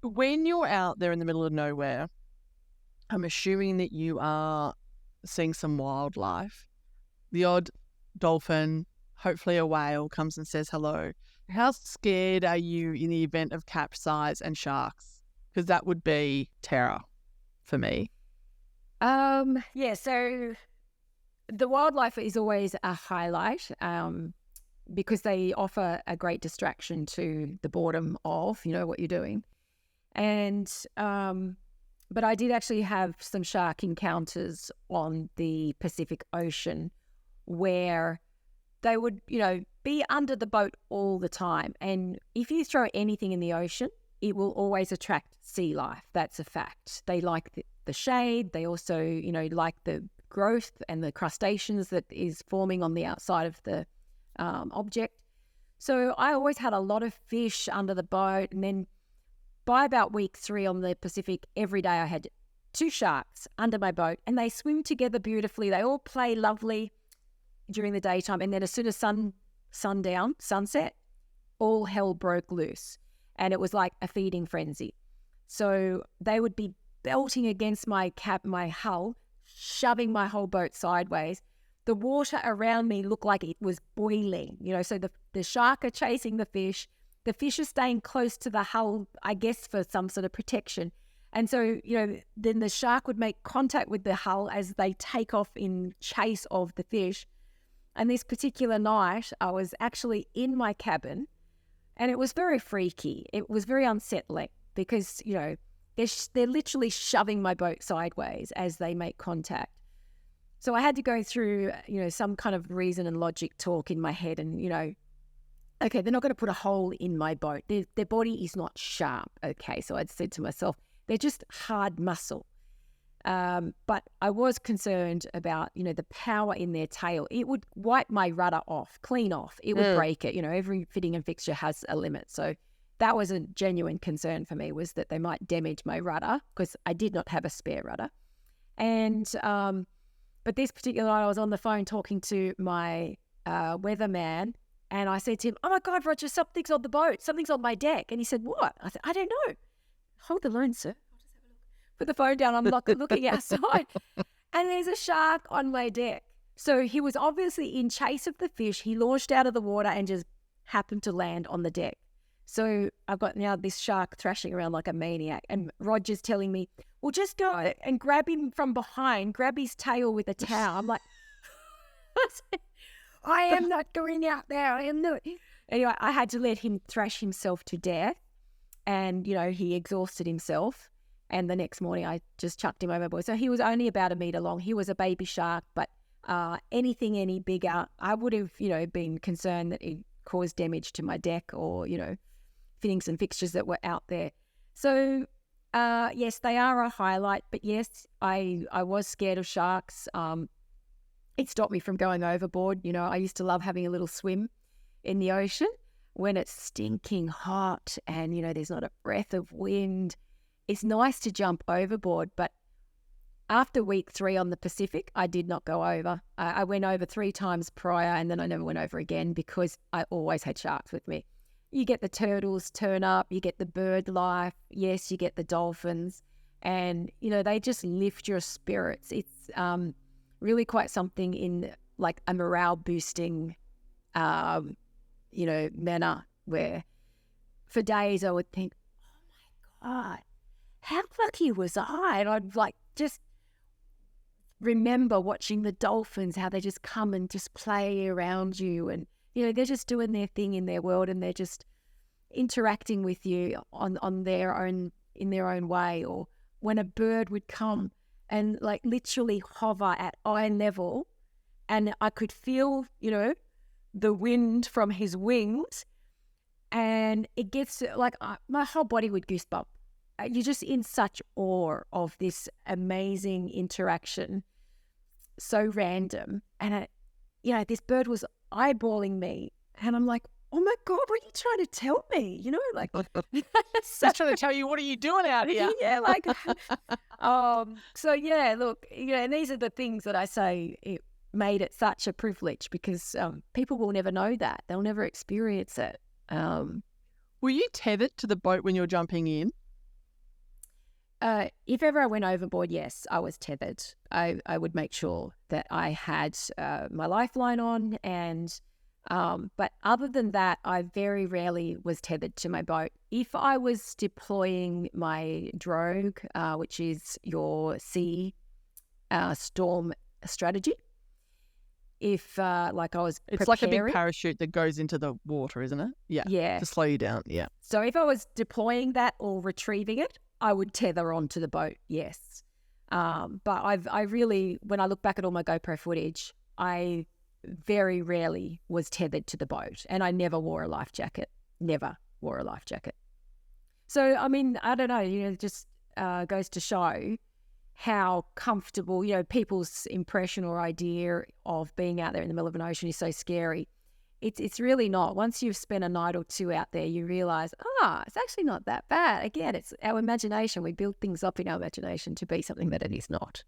When you're out there in the middle of nowhere, I'm assuming that you are seeing some wildlife. The odd dolphin, hopefully a whale, comes and says hello. How scared are you in the event of capsize and sharks? Because that would be terror for me. Yeah, so the wildlife is always a highlight because they offer a great distraction to the boredom of, what you're doing. And, but I did actually have some shark encounters on the Pacific Ocean where they would, be under the boat all the time. And if you throw anything in the ocean, it will always attract sea life. That's a fact. They like the shade. They also, like the growth and the crustaceans that is forming on the outside of the object. So I always had a lot of fish under the boat. And then by about week 3 on the Pacific, every day I had 2 sharks under my boat, and they swim together beautifully. They all play lovely during the daytime. And then as soon as sunset, all hell broke loose. And it was like a feeding frenzy. So they would be belting against my hull, shoving my whole boat sideways. The water around me looked like it was boiling, so the shark are chasing the fish. The fish are staying close to the hull, I guess, for some sort of protection. And so, then the shark would make contact with the hull as they take off in chase of the fish. And this particular night, I was actually in my cabin, and it was very freaky. It was very unsettling because, they're literally shoving my boat sideways as they make contact. So I had to go through, some kind of reason and logic talk in my head and, okay, they're not going to put a hole in my boat. Their body is not sharp. Okay, so I'd said to myself, they're just hard muscle. But I was concerned about, the power in their tail. It would wipe my rudder off, clean off. It would break it. Every fitting and fixture has a limit. So that was a genuine concern for me, was that they might damage my rudder because I did not have a spare rudder. And but this particular night I was on the phone talking to my weatherman, and I said to him, "Oh my God, Roger, something's on the boat. Something's on my deck." And he said, "What?" I said, "I don't know." "Hold the line, sir." Put the phone down. I'm looking outside, and there's a shark on my deck. So he was obviously in chase of the fish. He launched out of the water and just happened to land on the deck. So I've got now this shark thrashing around like a maniac, and Roger's telling me, "Well, just go and grab him from behind, grab his tail with a towel." I'm like, "I am not going out there. I am not." Anyway, I had to let him thrash himself to death, and he exhausted himself. And the next morning, I just chucked him overboard. So he was only about 1 meter long. He was a baby shark, but anything any bigger, I would have, been concerned that it caused damage to my deck or, fittings and fixtures that were out there. So, yes, they are a highlight. But yes, I was scared of sharks. It stopped me from going overboard. I used to love having a little swim in the ocean when it's stinking hot and, there's not a breath of wind. It's nice to jump overboard, but after week 3 on the Pacific, I did not go over. I went over 3 times prior, and then I never went over again because I always had sharks with me. You get the turtles turn up, you get the bird life, yes, you get the dolphins, and, they just lift your spirits. It's really quite something in like a morale boosting, manner where for days I would think, oh my God, how lucky was I? And I'd just remember watching the dolphins, how they just come and just play around you. And, they're just doing their thing in their world, and they're just interacting with you in their own way. Or when a bird would come and literally hover at eye level, and I could feel, the wind from his wings, and it gets my whole body would goosebump. You're just in such awe of this amazing interaction, so random. And, this bird was eyeballing me, and I'm like, oh my God, what are you trying to tell me? Just trying to tell you, what are you doing out here? Yeah, so yeah, look, and these are the things that I say it made it such a privilege because people will never know that. They'll never experience it. Were you tethered to the boat when you're jumping in? If ever I went overboard, yes, I was tethered. I would make sure that I had my lifeline on, and but other than that, I very rarely was tethered to my boat. If I was deploying my drogue, which is your sea storm strategy, if like I was It's like a big preparing, parachute that goes into the water, isn't it? Yeah. yeah. To slow you down. Yeah. So if I was deploying that or retrieving it, I would tether onto the boat, yes. But I really, when I look back at all my GoPro footage, I very rarely was tethered to the boat, and I never wore a life jacket. Never wore a life jacket. So, I mean, I don't know, it just goes to show how comfortable, people's impression or idea of being out there in the middle of an ocean is so scary. It's really not. Once you've spent a night or two out there, you realize, it's actually not that bad. Again, it's our imagination. We build things up in our imagination to be something that it is not.